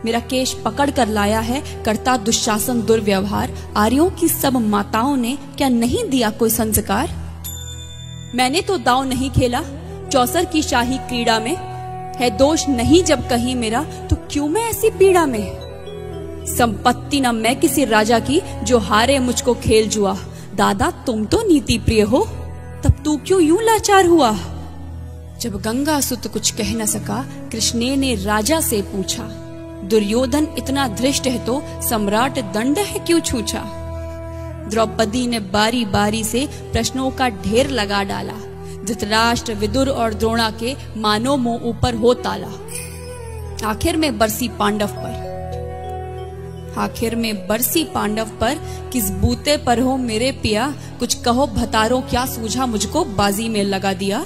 मेरा केश पकड़ कर लाया है, करता दुशासन दुर्व्यवहार। आर्यों की सब माताओं ने क्या नहीं दिया कोई संस्कार? मैंने तो दांव नहीं खेला चौसर की शाही क्रीड़ा में, है दोष नहीं जब कहीं मेरा, तो क्यों मैं ऐसी पीड़ा में? संपत्ति न मैं किसी राजा की, जो हारे मुझको खेल जुआ। दादा तुम तो नीति प्रिय हो, तब तू क्यों यूं लाचार हुआ? जब गंगा सुत कुछ कह न सका, कृष्ण ने राजा से पूछा। दुर्योधन इतना धृष्ट है तो सम्राट दंड है क्यों छूछा? द्रौपदी ने बारी बारी से प्रश्नों का ढेर लगा डाला। धृतराष्ट्र, विदुर और द्रोणा के मानो मुंह ऊपर हो ताला। आखिर में बरसी पांडव पर किस बूते पर हो मेरे पिया? कुछ कहो भतारो क्या सूझा मुझको, बाजी में लगा दिया।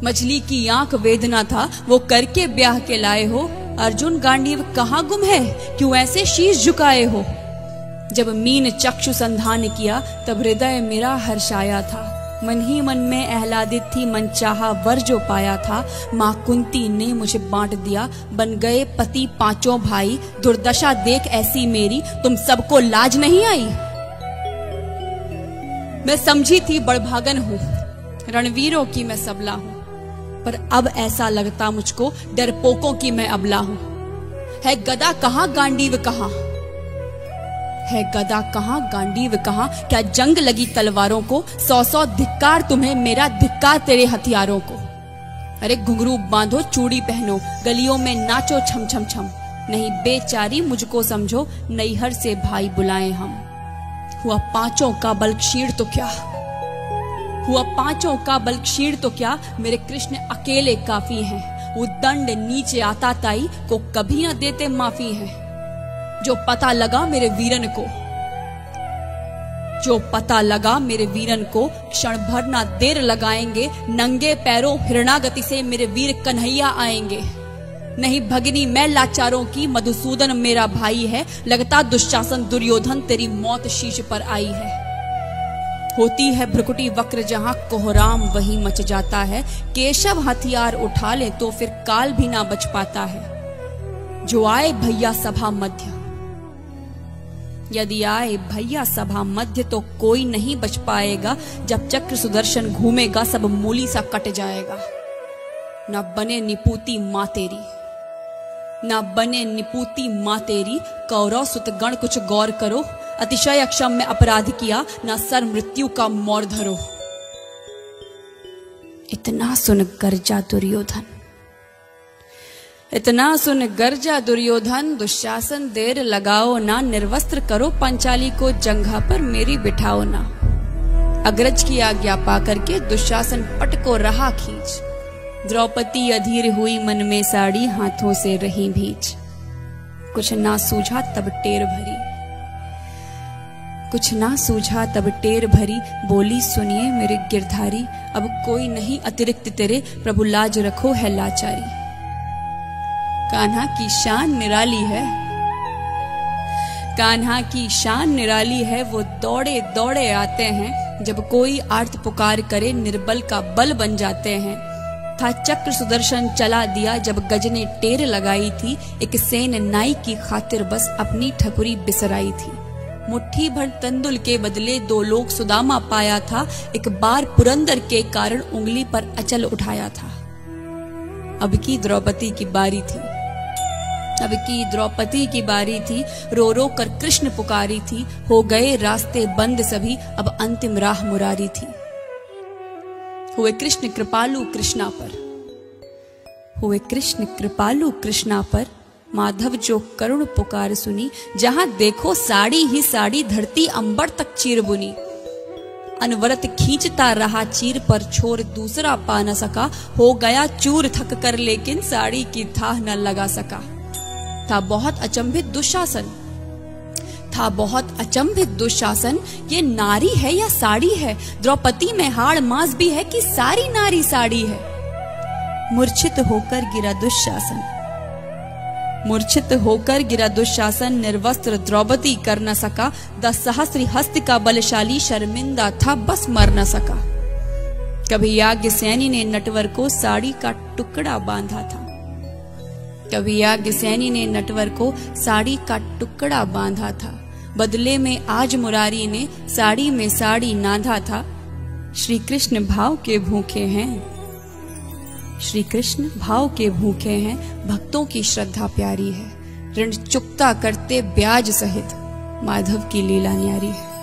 मछली की आंख वेदना था, वो करके ब्याह के लाए हो। अर्जुन गांडीव कहाँ गुम है, क्यों ऐसे शीश झुकाए हो? जब मीन चक्षु संधान किया, तब हृदय मेरा हर्षाया था। मन ही मन में आह्लादित थी, मन चाहा वर जो पाया था। माँ कुंती ने मुझे बांट दिया, बन गए पति पांचों भाई। दुर्दशा देख ऐसी मेरी, तुम सबको लाज नहीं आई? मैं समझी थी बड़भागन हूँ, रणवीरों की मैं सबला हूँ, पर अब ऐसा लगता मुझको डरपोकों की मैं अबला हूँ। है गदा कहाँ गांडीव कहाँ, है गदा कहाँ गांडीव कहाँ? क्या जंग लगी तलवारों को? 100 धिक्कार तुम्हें, मेरा धिक्कार तेरे हथियारों को। अरे घुंघरू बांधो, चूड़ी पहनो, गलियों में नाचो छम छम छम। नहीं बेचारी मुझको समझो, नैहर से भाई बुलाएं हम। हुआ पांचों का बल क्षीण तो क्या, मेरे कृष्ण अकेले काफी हैं। वो दंड नीचे आता ताई को कभी न देते माफी है। जो पता लगा मेरे वीरन को, क्षण भर ना देर लगाएंगे। नंगे पैरों हिरणागति से मेरे वीर कन्हैया आएंगे। नहीं भगनी मैं लाचारों की, मधुसूदन मेरा भाई है। लगता दुशासन दुर्योधन, तेरी मौत शीश पर आई है। होती है भ्रुकुटी वक्र जहां, कोहराम वहीं मच जाता है। केशव हथियार उठा ले तो फिर काल भी ना बच पाता है। जो आए भैया सभा मध्य, यदि आए भैया सभा मध्य, तो कोई नहीं बच पाएगा। जब चक्र सुदर्शन घूमेगा, सब मूली सा कट जाएगा। न बने निपूती माँ तेरी, कौरव सुत गण कुछ गौर करो। अतिशय अक्षम्य अपराध किया, न सर मृत्यु का मोर धरो। इतना सुन गर्जा दुर्योधन, दुशासन देर लगाओ ना। निर्वस्त्र करो पंचाली को, जंघा पर मेरी बिठाओ ना। अग्रज की आज्ञा पा करके दुशासन पट को रहा खींच। द्रौपदी अधीर हुई मन में साड़ी, हाथों से रही भीज। कुछ ना सूझा तब टेर भरी, बोली सुनिए मेरे गिरधारी। अब कोई नहीं अतिरिक्त तेरे, प्रभु लाज रखो है लाचारी। कान्हा की शान निराली है, वो दौड़े दौड़े आते हैं। जब कोई आर्त पुकार करे, निर्बल का बल बन जाते हैं। था चक्र सुदर्शन चला दिया, जब गज ने टेर लगाई थी। एक सेन नाई की खातिर बस अपनी ठकुरी बिसराई थी। मुट्ठी भर तंदुल के बदले 2 लोग सुदामा पाया था। एक बार पुरंदर के कारण उंगली पर अचल उठाया था। अब की द्रौपदी की बारी थी, रो रो कर कृष्ण पुकारी थी। हो गए रास्ते बंद सभी, अब अंतिम राह मुरारी थी। हुए कृष्ण कृपालु कृष्णा पर, माधव जो करुण पुकार सुनी। जहां देखो साड़ी ही साड़ी, धरती अंबर तक चीर बुनी। अनवरत खींचता रहा चीर पर, छोर दूसरा पा न सका। हो गया चूर थक कर, लेकिन साड़ी की थाह न लगा सका। था बहुत अचंभित दुशासन, ये नारी है या साड़ी है? द्रौपदी में हाड़ मांस भी है कि सारी नारी साड़ी है? मूर्छित होकर गिरा दुशासन, निर्वस्त्र द्रौपदी कर न सका। 10 सहस्त्र हस्त का बलशाली, शर्मिंदा था बस मर न सका। कभी याज्ञसेनी ने नटवर को साड़ी का टुकड़ा बांधा था। कभी याज्ञसेनी ने नटवर को साड़ी का टुकड़ा बांधा था, बदले में आज मुरारी ने साड़ी में साड़ी नाधा था। श्री कृष्ण भाव के भूखे हैं, श्री कृष्ण भाव के भूखे हैं, भक्तों की श्रद्धा प्यारी है। ऋण चुकता करते ब्याज सहित, माधव की लीला न्यारी है।